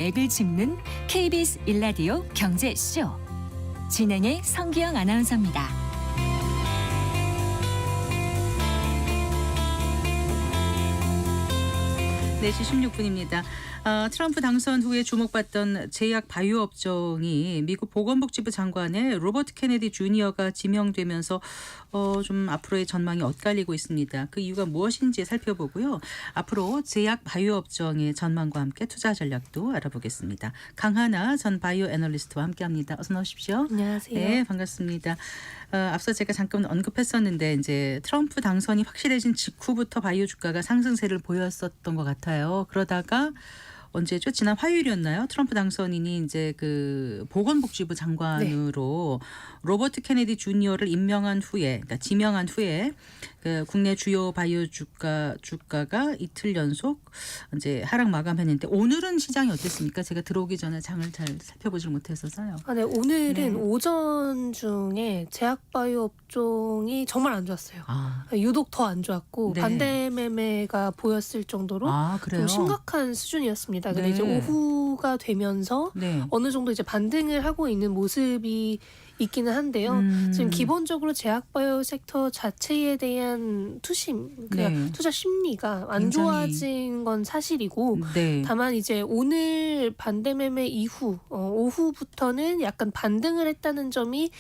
액을 짚는 KBS 1라디오 경제쇼. 진행의 성기영 아나운서입니다. 네, 16분입니다. 트럼프 당선 후에 주목받던 제약 바이오 업종이 미국 보건복지부 장관에 로버트 케네디 주니어가 지명되면서 좀 앞으로의 전망이 엇갈리고 있습니다. 그 이유가 무엇인지 살펴보고요. 앞으로 제약 바이오 업종의 전망과 함께 투자 전략도 알아보겠습니다. 강하나 전 바이오 애널리스트와 함께합니다. 어서 나오십시오. 안녕하세요. 네, 반갑습니다. 앞서 제가 잠깐 언급했었는데 이제 트럼프 당선이 확실해진 직후부터 바이오 주가가 상승세를 보였었던 것 같아요. 그러다가 언제죠? 지난 화요일이었나요? 트럼프 당선인이 이제 그 보건복지부 장관으로 로버트 케네디 주니어를 임명한 후에, 그러니까 지명한 후에 그 국내 주요 바이오 주가가 이틀 연속 이제 하락 마감했는데 오늘은 시장이 어땠습니까? 제가 들어오기 전에 장을 잘 살펴보질 못했어서요. 네, 오늘은 오전 중에 제약 바이오 업종이 정말 안 좋았어요. 유독 더 안 좋았고 네. 반대 매매가 보였을 정도로 그래요? 좀 심각한 수준이었습니다. 근데 네. 이제 오후가 되면서 네. 어느 정도 이제 반등을 하고 있는 모습이 있기는 한데요. 지금 기본적으로 제약바이오 섹터 자체에 대한 투심, 그러니까 투자 심리가 안 굉장히 좋아진 건 사실이고, 네. 다만 이제 오늘 반대 매매 이후 오후부터는 약간 반등을 했다는 점이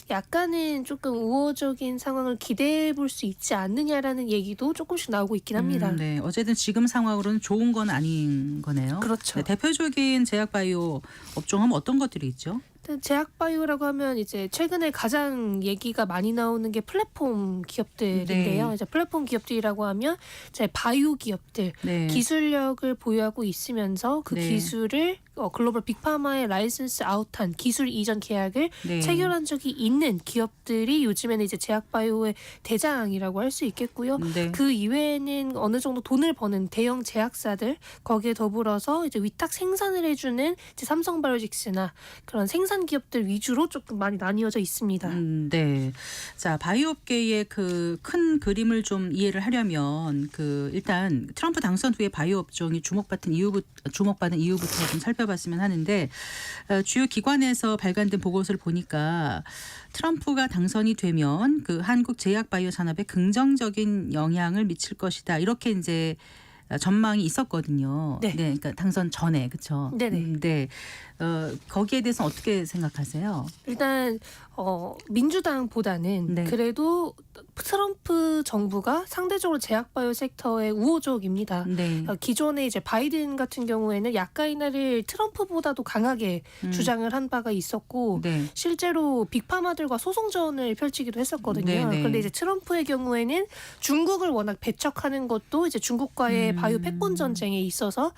약간은 조금 우호적인 상황을 기대해 볼 수 있지 않느냐라는 얘기도 조금씩 나오고 있긴 합니다. 네. 어쨌든 지금 상황으로는 좋은 건 아닌 거네요. 그렇죠. 네, 대표적인 제약바이오 업종은 어떤 것들이 있죠? 제약바이오라고 하면 이제 최근에 가장 얘기가 많이 나오는 게 플랫폼 기업들인데요. 네. 이제 플랫폼 기업들이라고 하면 이제 바이오 기업들, 네. 기술력을 보유하고 있으면서 그 네. 기술을 글로벌 빅파마에 라이선스 아웃한 기술 이전 계약을 네. 체결한 적이 있는 기업들이 요즘에는 이제 제약바이오의 대장이라고 할 수 있겠고요. 네. 그 이외에는 어느 정도 돈을 버는 대형 제약사들, 거기에 더불어서 이제 위탁 생산을 해주는 이제 삼성바이오직스나 그런 생산 기업들 위주로 조금 많이 나뉘어져 있습니다. 네. 자, 바이오업계의 그 큰 그림을 좀 이해를 하려면 일단 트럼프 당선 후에 바이오 업종이 주목받은 이유부터 좀 살펴봤으면 하는데 주요 기관에서 발간된 보고서를 보니까 트럼프가 당선이 되면 그 한국 제약 바이오 산업에 긍정적인 영향을 미칠 것이다. 이렇게 이제 전망이 있었거든요. 네. 그러니까 당선 전에 그렇죠. 네네. 네. 거기에 대해서 어떻게 생각하세요? 일단 민주당보다는 네. 그래도 트럼프 정부가 상대적으로 제약바이오 섹터에 우호적입니다. 네. 기존에 이제 바이든 같은 경우에는 약가 인하를 트럼프보다도 강하게 주장을 한 바가 있었고 네. 실제로 빅파마들과 소송전을 펼치기도 했었거든요. 네네. 그런데 이제 트럼프의 경우에는 중국을 워낙 배척하는 것도 이제 중국과의 바이오 패권 전쟁에 있어서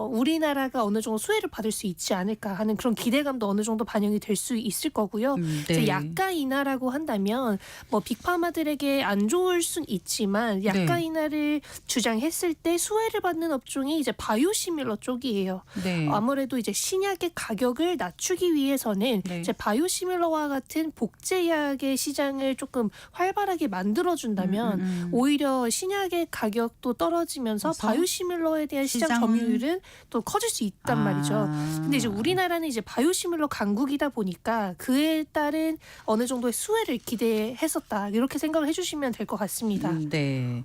우리나라가 어느 정도 수혜를 받을 수 있지 않을까 하는 그런 기대감도 어느 정도 반영이 될 수 있을 거고요. 네. 이제 약가 인하라고 한다면 빅파마들에게 안 좋을 순 있지만 약가 네. 인하를 주장했을 때 수혜를 받는 업종이 이제 바이오시밀러 쪽이에요. 네. 아무래도 이제 신약의 가격을 낮추기 위해서는 네. 이제 바이오시밀러와 같은 복제약의 시장을 조금 활발하게 만들어준다면 오히려 신약의 가격도 떨어지면서 그래서 바이오시밀러에 대한 시장 시장은 점유율은 또 커질 수 있단 말이죠. 근데 이제 우리나라는 이제 바이오시밀러 강국이다 보니까 그에 따른 어느 정도의 수혜를 기대했었다. 이렇게 생각을 해주시면 될 것 같습니다. 네.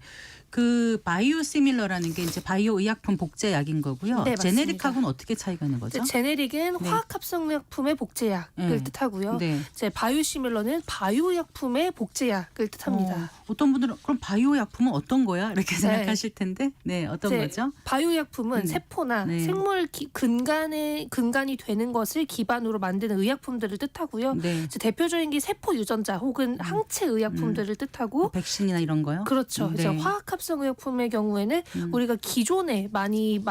그 바이오시밀러라는 게 이제 바이오 의약품 복제약인 거고요. 네, 맞습니다. 제네릭하고는 어떻게 차이가 있는 거죠? 제네릭은 네. 화학합성약품의 복제약을 뜻하고요. 네. 이제 바이오시밀러는 바이오약품의 복제약을 뜻합니다. 어떤 분들은 그럼 바이오 약품은 어떤 거야? 이렇게 생각하실 텐데, 네, 어떤 이제 거죠? 바이오약품은 세포나 네. 생물 근간이 되는 것을 기반으로 만드는 의약품들을 뜻하고요. 네. 이제 대표적인 게 세포 유전자 혹은 항체 의약품들을 뜻하고 백신이나 이런 거요? 그렇죠. 네. 이제 화학합성 의약품의 경우에는 우리가 기존에 많이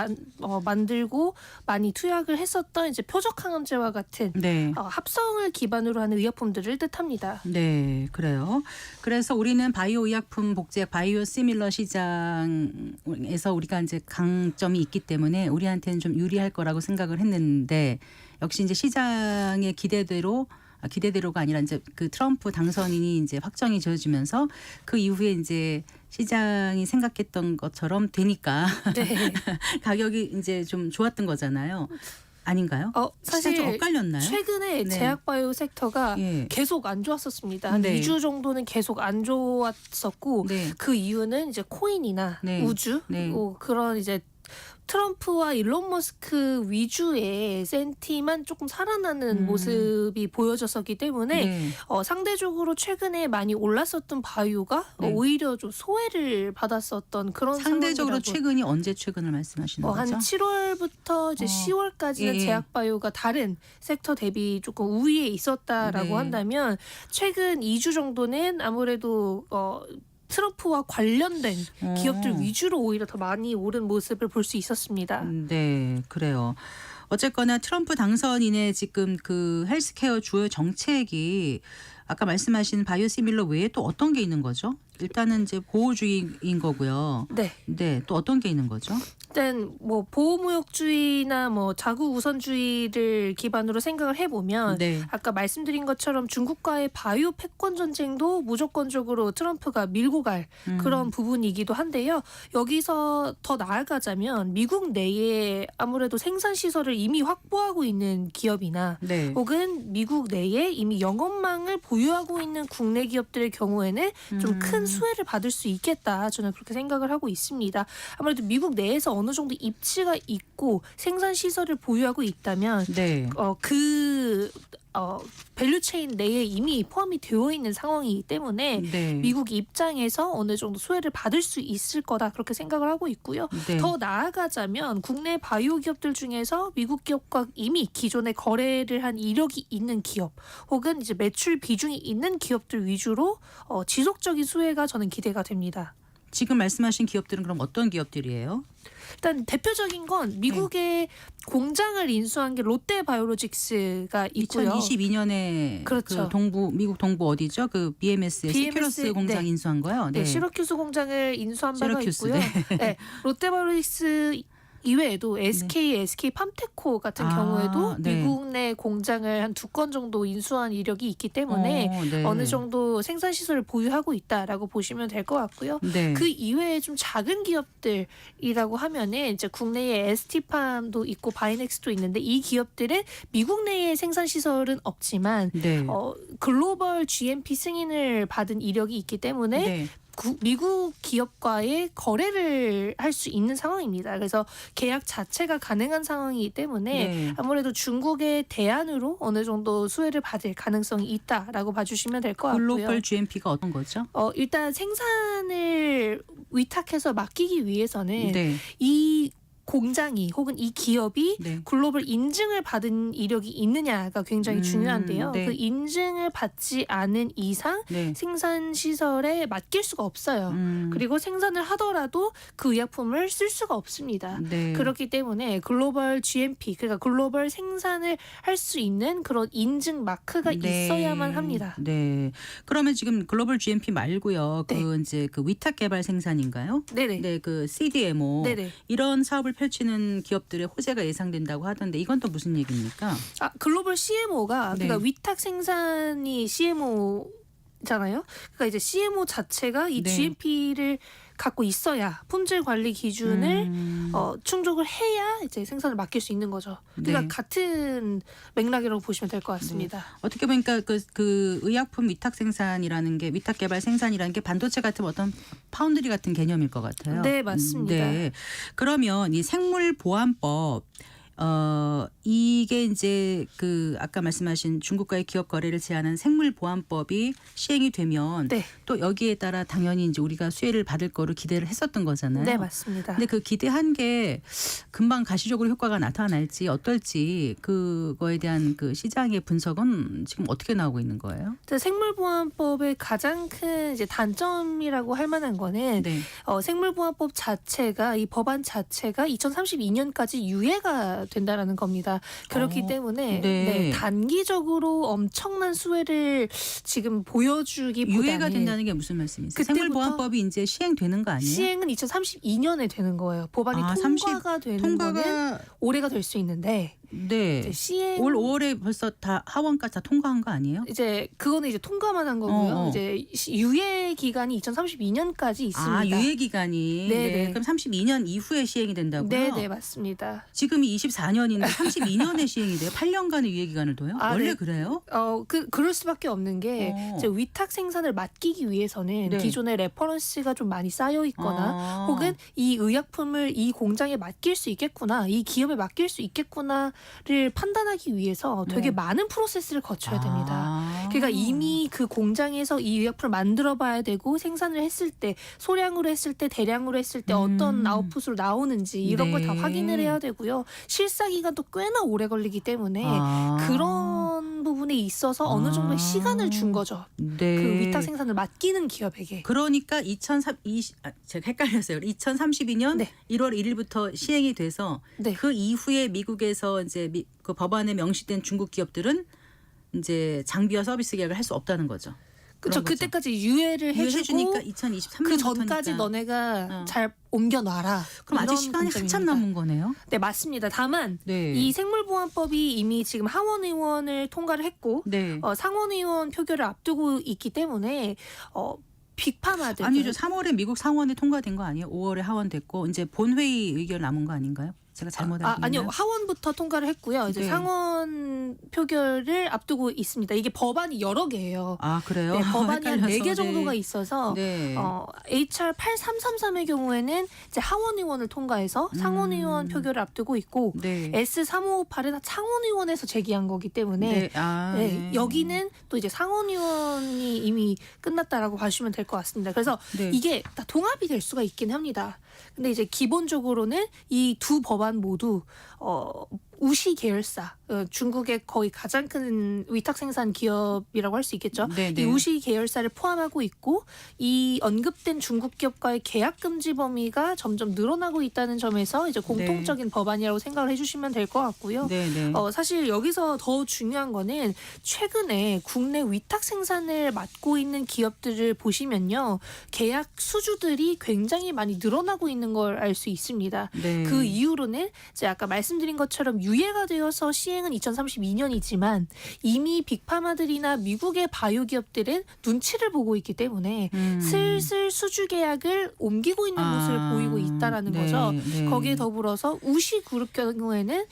만들고 많이 투약을 했었던 이제 표적항암제와 같은 네. 합성을 기반으로 하는 의약품들을 뜻합니다. 네, 그래요. 그래서 우리는 바이오 의약품 복제약 바이오시밀러 시장에서 우리가 이제 강점이 있기 때문에 우리한테는 좀 유리할 거라고 생각을 했는데 역시 이제 시장의 기대대로가 아니라 이제 그 트럼프 당선인이 이제 확정이 지어지면서 그 이후에 이제 시장이 생각했던 것처럼 되니까 네. 가격이 이제 좀 좋았던 거잖아요. 아닌가요? 사실 시장 좀 엇갈렸나요? 최근에 네. 제약바이오 섹터가 예. 계속 안 좋았었습니다. 한 네. 2주 정도는 계속 안 좋았었고 네. 그 이유는 이제 코인이나 네. 우주 네. 그런 이제 트럼프와 일론 머스크 위주의 센티만 조금 살아나는 모습이 보여졌었기 때문에 네. 상대적으로 최근에 많이 올랐었던 바이오가 네. 오히려 좀 소외를 받았었던 그런 상대적으로 상황이라고. 최근이 언제 최근을 말씀하시는 한 거죠? 7월부터 이제 10월까지는 예. 제약바이오가 다른 섹터 대비 조금 우위에 있었다라고 네. 한다면 최근 2주 정도는 아무래도 트럼프와 관련된 기업들 위주로 오히려 더 많이 오른 모습을 볼 수 있었습니다. 네, 그래요. 어쨌거나 트럼프 당선인의 지금 그 헬스케어 주요 정책이 아까 말씀하신 바이오시밀러 외에 또 어떤 게 있는 거죠? 일단은 이제 보호주의인 거고요. 네. 네, 또 어떤 게 있는 거죠? 일단 뭐 보호무역주의나 뭐 자국 우선주의를 기반으로 생각을 해보면 네. 아까 말씀드린 것처럼 중국과의 바이오 패권 전쟁도 무조건적으로 트럼프가 밀고 갈 그런 부분이기도 한데요. 여기서 더 나아가자면 미국 내에 아무래도 생산 시설을 이미 확보하고 있는 기업이나 네. 혹은 미국 내에 이미 영업망을 보유하고 있는 국내 기업들의 경우에는 좀 큰 수혜를 받을 수 있겠다. 저는 그렇게 생각을 하고 있습니다. 아무래도 미국 내에서 어느 정도 입지가 있고 생산 시설을 보유하고 있다면 네. 밸류체인 내에 이미 포함이 되어 있는 상황이기 때문에 네. 미국 입장에서 어느 정도 수혜를 받을 수 있을 거다 그렇게 생각을 하고 있고요. 네. 더 나아가자면 국내 바이오 기업들 중에서 미국 기업과 이미 기존에 거래를 한 이력이 있는 기업 혹은 이제 매출 비중이 있는 기업들 위주로 지속적인 수혜가 저는 기대가 됩니다. 지금 말씀하신 기업들은 그럼 어떤 기업들이에요? 일단 대표적인 건 미국의 공장을 인수한 게 롯데바이오로직스가 있고요. 2022년에 그렇죠. 그 미국 동부 어디죠? 그 BMS의 시큐러스 공장 네. 인수한 거요? 네, 시러큐스 공장을 인수한 바가 시러큐스, 있고요. 네, 롯데바이오로직스 이외에도 SK팜테코 같은 경우에도 네. 미국 내 공장을 한 2건 정도 인수한 이력이 있기 때문에 네. 어느 정도 생산 시설을 보유하고 있다라고 보시면 될 것 같고요. 네. 그 이외에 좀 작은 기업들이라고 하면은 이제 국내에 ST팜도 있고 바이넥스도 있는데 이 기업들은 미국 내에 생산 시설은 없지만 네. 글로벌 GMP 승인을 받은 이력이 있기 때문에 네. 미국 기업과의 거래를 할 수 있는 상황입니다. 그래서 계약 자체가 가능한 상황이기 때문에 네. 아무래도 중국의 대안으로 어느 정도 수혜를 받을 가능성이 있다라고 봐주시면 될 것 같고요. 글로벌 GMP가 어떤 거죠? 일단 생산을 위탁해서 맡기기 위해서는 네. 이 공장이 혹은 이 기업이 네. 글로벌 인증을 받은 이력이 있느냐가 굉장히 중요한데요. 네. 그 인증을 받지 않은 이상 네. 생산 시설에 맡길 수가 없어요. 그리고 생산을 하더라도 그 의약품을 쓸 수가 없습니다. 네. 그렇기 때문에 글로벌 GMP, 그러니까 글로벌 생산을 할 수 있는 그런 인증 마크가 네. 있어야만 합니다. 네. 그러면 지금 글로벌 GMP 말고요. 네. 그 이제 그 위탁 개발 생산인가요? 네네. 네, 그 CDMO 네네. 이런 사업을 펼치는 기업들의 호재가 예상된다고 하던데 이건 또 무슨 얘기입니까? 글로벌 CMO가 네. 그러니까 위탁 생산이 CMO잖아요. 그러니까 이제 CMO 자체가 이 네. GMP를 갖고 있어야 품질 관리 기준을 충족을 해야 이제 생산을 맡길 수 있는 거죠. 그러니까 네. 같은 맥락이라고 보시면 될 것 같습니다. 어떻게 보니까 그 의약품 위탁 생산이라는 게 위탁 개발 생산이라는 게 반도체 같은 어떤 파운드리 같은 개념일 것 같아요. 네, 맞습니다. 네. 그러면 이 생물 보안법 이게 이제 그 아까 말씀하신 중국과의 기업 거래를 제한한 생물보안법이 시행이 되면 네. 또 여기에 따라 당연히 이제 우리가 수혜를 받을 거를 기대를 했었던 거잖아요. 네, 맞습니다. 근데 그 기대한 게 금방 가시적으로 효과가 나타날지 어떨지 그거에 대한 그 시장의 분석은 지금 어떻게 나오고 있는 거예요? 생물보안법의 가장 큰 이제 단점이라고 할 만한 거는 네. 생물보안법 자체가 이 법안 자체가 2032년까지 유예가 된다라는 겁니다. 그렇기 때문에 네. 단기적으로 엄청난 수혜를 지금 보여주기보다는 유예가 된다는 게 무슨 말씀이세요? 그때부터 생물보안법이 이제 시행되는 거 아니에요? 시행은 2032년에 되는 거예요. 법안이 통과가 되는 거는 올해가 될 수 있는데 네. 이제 시행 올 5월에 벌써 다 하원까지 다 통과한 거 아니에요? 이제 그거는 이제 통과만 한 거고요. 어. 이제 유예 기간이 2032년까지 있습니다. 아, 유예 기간이. 네네. 그럼 32년 이후에 시행이 된다고요? 네, 맞습니다. 지금이 24년인데 32년에 시행이 돼요? 8년간의 유예 기간을 둬요? 아, 원래 네. 그래요? 그럴 수밖에 없는 게 이제 위탁 생산을 맡기기 위해서는 네. 기존의 레퍼런스가 좀 많이 쌓여 있거나 아. 혹은 이 의약품을 이 공장에 맡길 수 있겠구나, 이 기업에 맡길 수 있겠구나를 판단하기 위해서 되게 네. 많은 프로세스를 거쳐야 됩니다. 아. 그러니까 이미 그 공장에서 이 의약품을 만들어 봐야 되고 생산을 했을 때 소량으로 했을 때 대량으로 했을 때 어떤 아웃풋으로 나오는지 이런 걸 다 네. 확인을 해야 되고요. 실사 기간도 꽤나 오래 걸리기 때문에 그런 부분에 있어서 어느 정도의 시간을 준 거죠. 네. 그 위탁 생산을 맡기는 기업에게. 그러니까 제가 헷갈렸어요. 2032년 네. 1월 1일부터 시행이 돼서 네. 그 이후에 미국에서 이제 그 법안에 명시된 중국 기업들은 이제 장비와 서비스 계약을 할 수 없다는 거죠. 그렇죠. 그런 거죠. 그때까지 유예를 해주니까 해주고 2023년부터니까 그 전까지 너네가 잘 옮겨놔라. 그럼 아직 이런 시간이 한참 관점입니다. 남은 거네요. 네, 맞습니다. 다만 네. 이 생물보안법이 이미 지금 하원의원을 통과를 했고 네. 상원의원 표결을 앞두고 있기 때문에 빅파마들 아니죠. 3월에 미국 상원에 통과된 거 아니에요? 5월에 하원됐고 이제 본회의 의견 남은 거 아닌가요? 제가 잘못 알고 있나요? 아니요. 하원부터 통과를 했고요. 이제 네. 상원 표결을 앞두고 있습니다. 이게 법안이 여러 개예요. 아, 그래요? 네, 법안이 한 헷갈려서. 4개 정도가 네. 있어서 네. HR 8333의 경우에는 이제 하원의원을 통과해서 상원의원 표결을 앞두고 있고 네. S3558은 상원의원에서 제기한 거기 때문에 네. 아, 네, 네. 여기는 또 이제 상원의원이 이미 끝났다라고 봐주시면 될 것 같습니다. 그래서 네. 이게 다 통합이 될 수가 있긴 합니다. 근데 이제 기본적으로는 이 두 법안 모두 우시 계열사, 중국의 거의 가장 큰 위탁 생산 기업이라고 할 수 있겠죠. 네, 네. 이 우시 계열사를 포함하고 있고 이 언급된 중국 기업과의 계약 금지 범위가 점점 늘어나고 있다는 점에서 이제 공통적인 법안이라고 생각을 해주시면 될 것 같고요. 네, 네. 사실 여기서 더 중요한 거는 최근에 국내 위탁 생산을 맡고 있는 기업들을 보시면요. 계약 수주들이 굉장히 많이 늘어나고 있는 걸 알 수 있습니다. 네. 그 이유로는 이제 아까 말씀드린 것처럼 유예가 되어서 시행은 2032년이지만 이미 빅파마들이나 미국의 바이오 기업들은 눈치를 보고 있기 때문에 슬슬 수주 계약을 옮기고 있는 모습을 보이고 있다라는 네, 거죠. 네. 거기에 더불어서 우시 그룹 경우에는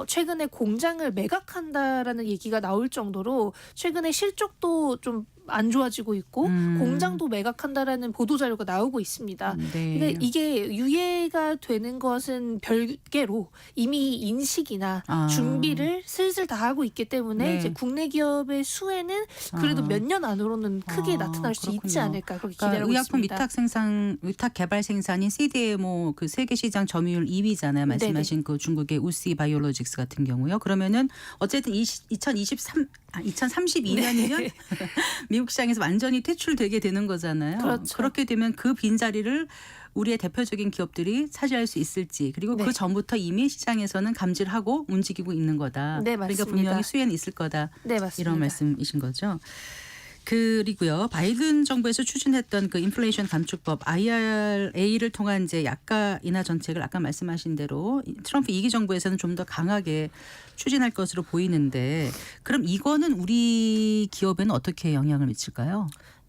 최근에 공장을 매각한다라는 얘기가 나올 정도로 최근에 실적도 좀 안 좋아지고 있고 공장도 매각한다라는 보도 자료가 나오고 있습니다. 네. 근데 이게 유예가 되는 것은 별개로 이미 인식이나 준비를 슬슬 다 하고 있기 때문에 네. 이제 국내 기업의 수혜는 그래도 몇 년 안으로는 크게 나타날 수 있지 그렇군요. 않을까 그렇게 그러니까 기대하고 의약품 있습니다. 위탁 개발 생산인 CDMO 그 세계 시장 점유율 2위잖아요. 말씀하신 그 중국의 우시 바이오로직스 같은 경우요. 그러면은 어쨌든 2032년이면 미국 시장에서 완전히 퇴출되게 되는 거잖아요. 그렇죠. 그렇게 되면 그 빈자리를 우리의 대표적인 기업들이 차지할 수 있을지 그리고 네. 그 전부터 이미 시장에서는 감지를 하고 움직이고 있는 거다. 네, 그러니까 맞습니다. 분명히 수혜는 있을 거다. 네, 맞습니다. 이런 말씀이신 거죠. 그리고요. 바이든 정부에서 추진했던 그 인플레이션 감축법 IRA를 통한 이제 약가 인하 정책을 아까 말씀하신 대로 트럼프 2기 정부에서는 좀 더 강하게 추진할 것으로 보이는데 그럼 이거는 우리 기업에는 어떻게 영향을 미칠까요?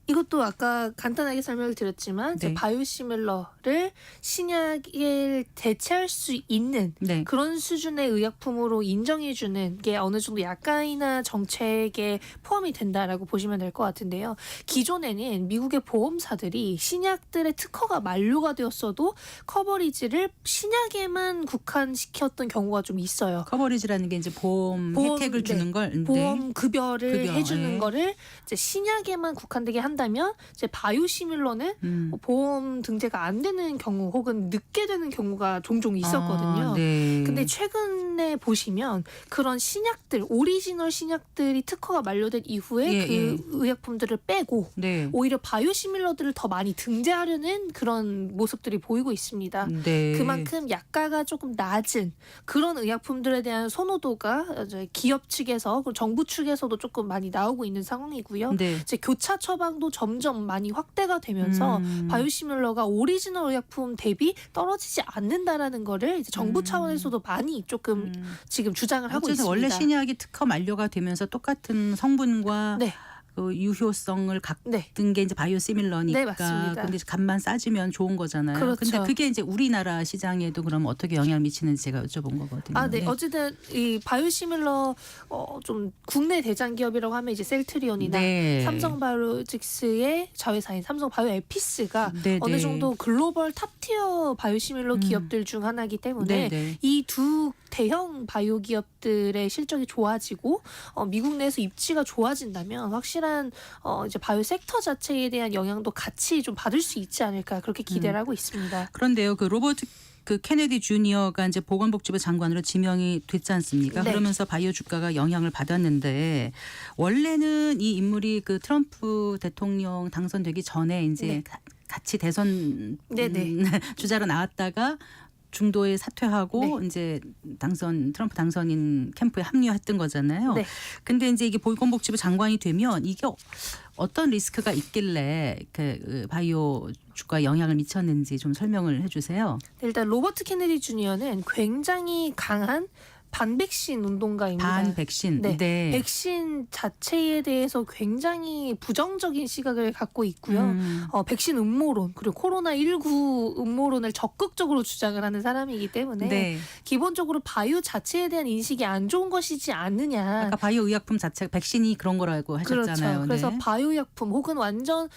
이것도 아까 간단하게 설명을 드렸지만 네. 바이오시밀러를 신약을 대체할 수 있는 네. 그런 수준의 의약품으로 인정해주는 게 어느 정도 약간이나 정책에 포함이 된다라고 보시면 될 것 같은데요. 기존에는 미국의 보험사들이 신약들의 특허가 만료가 되었어도 커버리지를 신약에만 국한시켰던 경우가 좀 있어요. 커버리지라는 게 이제 보험 혜택을 네. 주는 걸. 보험 급여를 급여, 해주는 예. 거를 이제 신약에만 국한되게 한다면 이제 바이오시밀러는 보험 등재가 안 되는 경우 혹은 늦게 되는 경우가 종종 있었거든요. 네. 근데 최근에 보시면 그런 신약들, 오리지널 신약들이 특허가 만료된 이후에 예, 그 예. 의약품들을 빼고 네. 오히려 바이오시밀러들을 더 많이 등재하려는 그런 모습들이 보이고 있습니다. 네. 그만큼 약가가 조금 낮은 그런 의약품들에 대한 선호도가 이제 기업 측에서 그리고 정부 측에서도 조금 많이 나오고 있는 상황이고요. 네. 이제 교차 처방도 점점 많이 확대가 되면서 바이오시밀러가 오리지널 의약품 대비 떨어지지 않는다라는 거를 이제 정부 차원에서도 많이 조금 지금 주장을 하고 어쨌든 있습니다. 원래 신약이 특허 만료가 되면서 똑같은 성분과 네. 그 유효성을 갖는 네. 게 이제 바이오시밀러니까. 네, 맞습니다. 근데 값만 싸지면 좋은 거잖아요. 그렇죠. 근데 그게 이제 우리나라 시장에도 그럼 어떻게 영향을 미치는지 제가 여쭤본 거거든요. 아, 네. 어쨌든 이 바이오시밀러 좀 국내 대장 기업이라고 하면 이제 셀트리온이나 네. 삼성바이오로직스의 자회사인 삼성바이오에피스가 네, 어느 네. 정도 글로벌 탑티어 바이오시밀러 기업들 중 하나이기 때문에 네, 네. 이 두 대형 바이오 기업들의 실적이 좋아지고 미국 내에서 입지가 좋아진다면 확실한 이제 바이오 섹터 자체에 대한 영향도 같이 좀 받을 수 있지 않을까 그렇게 기대를 하고 있습니다. 그런데요, 그 로버트 그 케네디 주니어가 이제 보건복지부 장관으로 지명이 됐지 않습니까? 네. 그러면서 바이오 주가가 영향을 받았는데 원래는 이 인물이 그 트럼프 대통령 당선되기 전에 이제 네. 같이 대선 네네. 주자로 나왔다가 중도에 사퇴하고 네. 이제 트럼프 당선인 캠프에 합류했던 거잖아요. 네. 근데 이제 이게 보건복지부 장관이 되면 이게 어떤 리스크가 있길래 그 바이오 주가 영향을 미쳤는지 좀 설명을 해주세요. 일단 로버트 케네디 주니어는 굉장히 강한 반백신 운동가입니다. 반백신. 네. 네. 백신 자체에 대해서 굉장히 부정적인 시각을 갖고 있고요. 백신 음모론 그리고 코로나19 음모론을 적극적으로 주장을 하는 사람이기 때문에 네. 기본적으로 바이오 자체에 대한 인식이 안 좋은 것이지 않느냐. 아까 바이오 의약품 자체가 백신이 그런 거라고 하셨잖아요. 그렇죠. 그래서 네. 바이오 약품 혹은 완전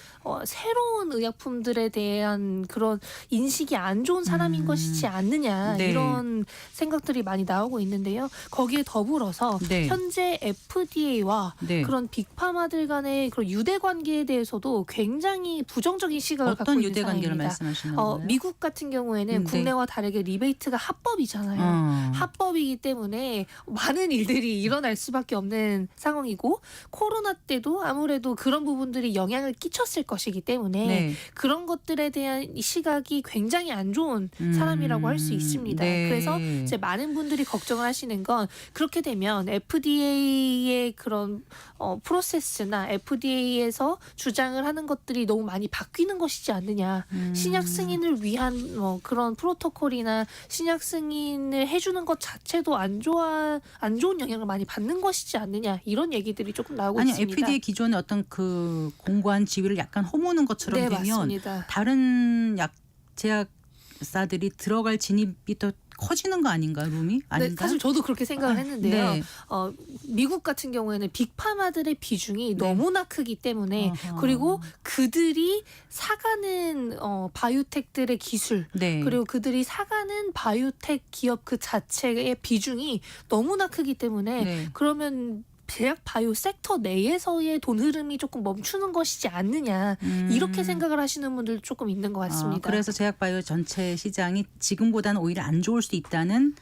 새로운 의약품들에 대한 그런 인식이 안 좋은 사람인 것이지 않느냐 네. 이런 생각들이 많이 나오고 있는데요. 거기에 더불어서 네. 현재 FDA와 네. 그런 빅파마들 간의 그런 유대 관계에 대해서도 굉장히 부정적인 시각을 갖고 어떤 있는 유대 관계를 상황입니다. 말씀하시는 거예요? 미국 같은 경우에는 네. 국내와 다르게 리베이트가 합법이잖아요. 합법이기 때문에 많은 일들이 일어날 수밖에 없는 상황이고 코로나 때도 아무래도 그런 부분들이 영향을 끼쳤을 것이기 때문에 네. 그런 것들에 대한 시각이 굉장히 안 좋은 사람이라고 할 수 있습니다. 네. 그래서 이제 많은 분들이 걱정을 하시는 건 그렇게 되면 FDA의 그런 프로세스나 FDA에서 주장을 하는 것들이 너무 많이 바뀌는 것이지 않느냐. 신약 승인을 위한 그런 프로토콜이나 신약 승인을 해주는 것 자체도 안 좋은 영향을 많이 받는 것이지 않느냐. 이런 얘기들이 조금 나오고 아니 있습니다. FDA 기존의 어떤 그 공고한 지위를 약간 허무는 것처럼 네, 되면 맞습니다. 다른 제약사들이 들어갈 진입이 더 커지는 거 아닌가 룸이? 네, 아닌가? 사실 저도 그렇게 생각을 했는데요. 네. 미국 같은 경우에는 빅파마들의 비중이 너무나 크기 때문에 어허. 그리고 그들이 사가는 바이오텍들의 기술 네. 그리고 그들이 사가는 바이오텍 기업 그 자체의 비중이 너무나 크기 때문에 네. 그러면 제약 바이오 섹터 내에서의 돈 흐름이 조금 멈추는 것이지 않느냐 이렇게 생각을 하시는 분들 조금 있는 것 같습니다. 그래서 제약바이오 전체 시장이 지금보다는 오히려 안 좋을 수도 있다는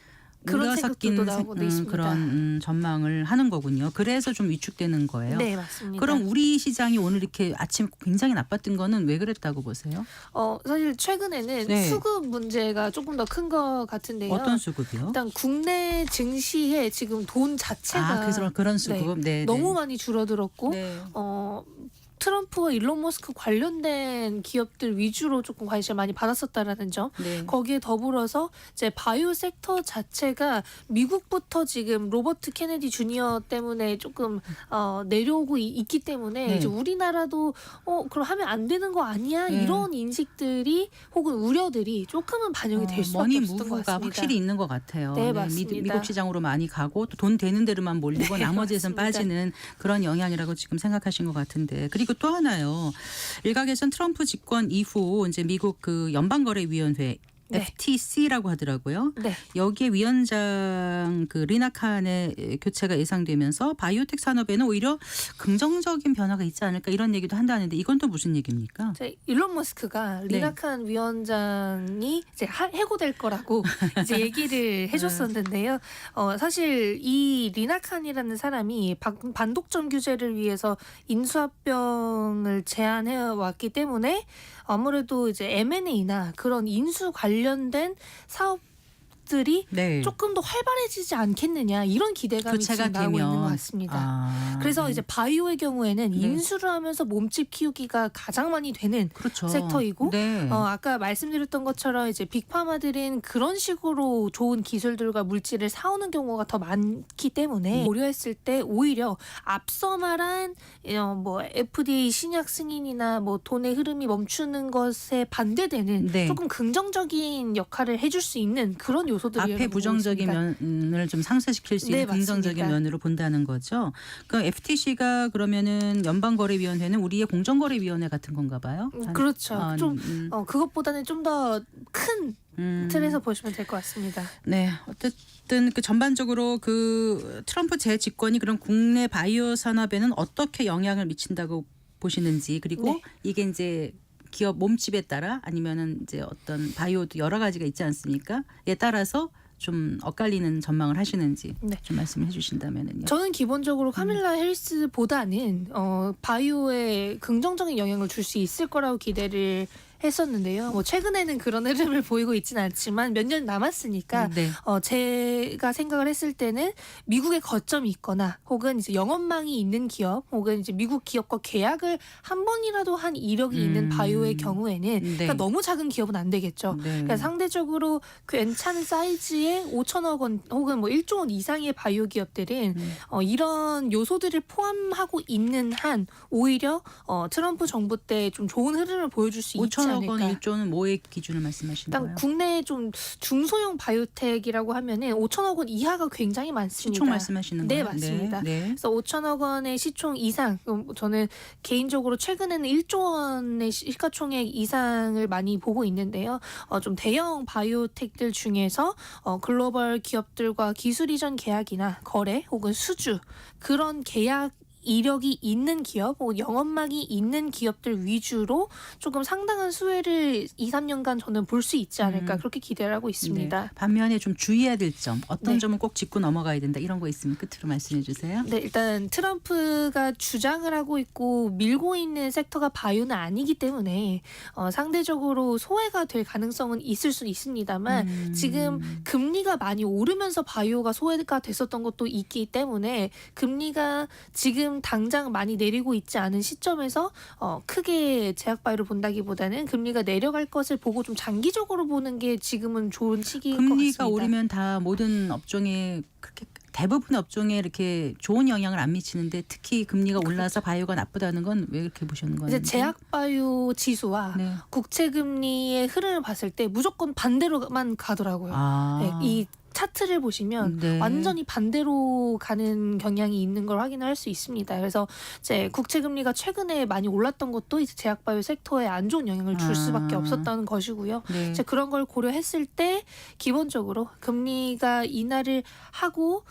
그런 우려 섞인 생각들도 나오고 있습니다. 그런 전망을 하는 거군요. 그래서 좀 위축되는 거예요. 네, 맞습니다. 그럼 우리 시장이 오늘 이렇게 아침 굉장히 나빴던 거는 왜 그랬다고 보세요? 사실 최근에는 네. 수급 문제가 조금 더 큰 것 같은데요. 어떤 수급이요? 일단 국내 증시에 지금 돈 자체가 그래서 그런 수급. 네. 너무 많이 줄어들었고 네. 트럼프와 일론 머스크 관련된 기업들 위주로 조금 관심을 많이 받았었다라는 점. 네. 거기에 더불어서 이제 바이오 섹터 자체가 미국부터 지금 로버트 케네디 주니어 때문에 조금 내려오고 있기 때문에 네. 이제 우리나라도 그럼 하면 안 되는 거 아니야? 네. 이런 인식들이 혹은 우려들이 조금은 반영이 될 수밖에 머니 없었던 것 무브가 같습니다. 확실히 있는 것 같아요. 네, 맞습니다. 미국 시장으로 많이 가고 또 돈 되는 데로만 몰리고 네, 나머지에선 맞습니다. 빠지는 그런 영향이라고 지금 생각하신 것 같은데 그리고 또 하나요. 일각에선 트럼프 집권 이후 이제 미국 그 연방거래위원회 네. FTC라고 하더라고요. 네. 여기에 위원장 그 리나 칸의 교체가 예상되면서 바이오텍 산업에는 오히려 긍정적인 변화가 있지 않을까 이런 얘기도 한다는데 이건 또 무슨 얘기입니까? 일론 머스크가 네. 리나칸 위원장이 이제 해고될 거라고 이제 얘기를 해줬었는데요. 사실 이 리나칸이라는 사람이 반독점 규제를 위해서 인수합병을 제안해 왔기 때문에 아무래도 이제 M&A나 그런 인수 관련된 사업 기업들이 네. 조금 더 활발해지지 않겠느냐 이런 기대감이 교체가 지금 나오고 있는 것 되면. 같습니다. 아, 그래서 이제 바이오의 경우에는 네. 인수를 하면서 몸집 키우기가 가장 많이 되는 그렇죠. 섹터이고 네. 아까 말씀드렸던 것처럼 이제 빅파마들은 그런 식으로 좋은 기술들과 물질을 사오는 경우가 더 많기 때문에 고려했을 때 오히려 앞서 말한 뭐 FDA 신약 승인이나 뭐 돈의 흐름이 멈추는 것에 반대되는 네. 조금 긍정적인 역할을 해줄 수 있는 그런 요소들이 앞에 부정적인 면을 좀 상쇄시킬 수 있는 네, 긍정적인 맞습니다. 면으로 본다는 거죠. 그럼 FTC가 그러면은 연방거래위원회는 우리의 공정거래위원회 같은 건가 봐요. 그렇죠. 좀 그것보다는 좀 더 큰 틀에서 보시면 될 것 같습니다. 네, 어쨌든 그 전반적으로 그 트럼프 재집권이 그런 국내 바이오 산업에는 어떻게 영향을 미친다고 보시는지, 그리고 네. 이게 이제 기업 몸집에 따라 아니면은 이제 어떤 바이오도 여러 가지가 있지 않습니까? 에 따라서 좀 엇갈리는 전망을 하시는지 네. 좀 말씀해 주신다면은요. 저는 기본적으로 카밀라 해리스보다는 바이오에 긍정적인 영향을 줄 수 있을 거라고 기대를 했었는데요. 뭐 최근에는 그런 흐름을 보이고 있지는 않지만 몇 년 남았으니까 네. 제가 생각을 했을 때는 미국에 거점이 있거나 혹은 이제 영업망이 있는 기업 혹은 이제 미국 기업과 계약을 한 번이라도 한 이력이 있는 바이오의 경우에는 네. 그러니까 너무 작은 기업은 안 되겠죠. 네. 그러니까 상대적으로 괜찮은 사이즈의 5천억 원 혹은 뭐 1조 원 이상의 바이오 기업들은 이런 요소들을 포함하고 있는 한 오히려 트럼프 정부 때 좀 좋은 흐름을 보여줄 수 있지 5천억 원 않을까. 1조는 뭐의 기준을 말씀하시는 일단 거예요? 국내 좀 중소형 바이오텍이라고 하면은 5천억 원 이하가 굉장히 많습니다. 시총 말씀하시는 네, 거예요? 맞습니다. 네. 그래서 5천억 원의 시총 이상, 저는 개인적으로 최근에는 1조 원의 시가총액 이상을 많이 보고 있는데요. 좀 대형 바이오텍들 중에서 글로벌 기업들과 기술 이전 계약이나 거래 혹은 수주 그런 계약 이력이 있는 기업 혹은 영업망이 있는 기업들 위주로 조금 상당한 수혜를 2, 3년간 저는 볼 수 있지 않을까 그렇게 기대를 하고 있습니다. 네. 반면에 좀 주의해야 될 점, 어떤 네. 점은 꼭 짚고 넘어가야 된다, 이런 거 있으면 끝으로 말씀해 주세요. 네, 일단 트럼프가 주장을 하고 있고 밀고 있는 섹터가 바이오는 아니기 때문에 상대적으로 소외가 될 가능성은 있을 수 있습니다만 지금 금리가 많이 오르면서 바이오가 소외가 됐었던 것도 있기 때문에 금리가 지금 당장 많이 내리고 있지 않은 시점에서 크게 제약바이오를 본다기보다는 금리가 내려갈 것을 보고 좀 장기적으로 보는 게 지금은 좋은 시기인 것 같습니다. 금리가 오르면 다 모든 업종에 그렇게 대부분의 업종에 이렇게 좋은 영향을 안 미치는데 특히 금리가 올라서 바이오가 나쁘다는 건 왜 그렇게 보시는 거예요? 이제 제약바이오 지수와 네. 국채금리의 흐름을 봤을 때 무조건 반대로만 가더라고요. 아. 네, 이 차트를 보시면 네. 완전히 반대로 가는 경향이 있는 걸 확인할 수 있습니다. 그래서 이제 국채 금리가 최근에 많이 올랐던 것도 이제 제약바이오 섹터에 안 좋은 영향을 줄 수밖에 없었다는 것이고요. 네. 이제 그런 걸 고려했을 때 기본적으로 금리가 인하를 하고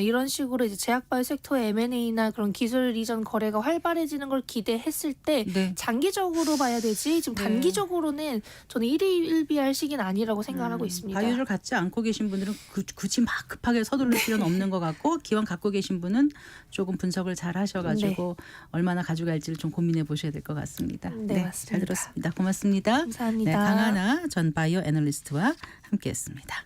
이런 식으로 이제 제약바이오 섹터의 M&A나 그런 기술 이전 거래가 활발해지는 걸 기대했을 때 네. 장기적으로 봐야 되지 지금 네. 단기적으로는 저는 일희일비할 시기는 아니라고 생각하고 있습니다. 바이오를 갖지 않고 계신 분들은 굳이 막 급하게 서두를 필요는 없는 것 같고, 기왕 갖고 계신 분은 조금 분석을 잘 하셔가지고 얼마나 가져갈지를 좀 고민해 보셔야 될 것 같습니다. 네, 맞습니다. 잘 들었습니다. 고맙습니다. 감사합니다. 네, 강하나 전 바이오 애널리스트와 함께했습니다.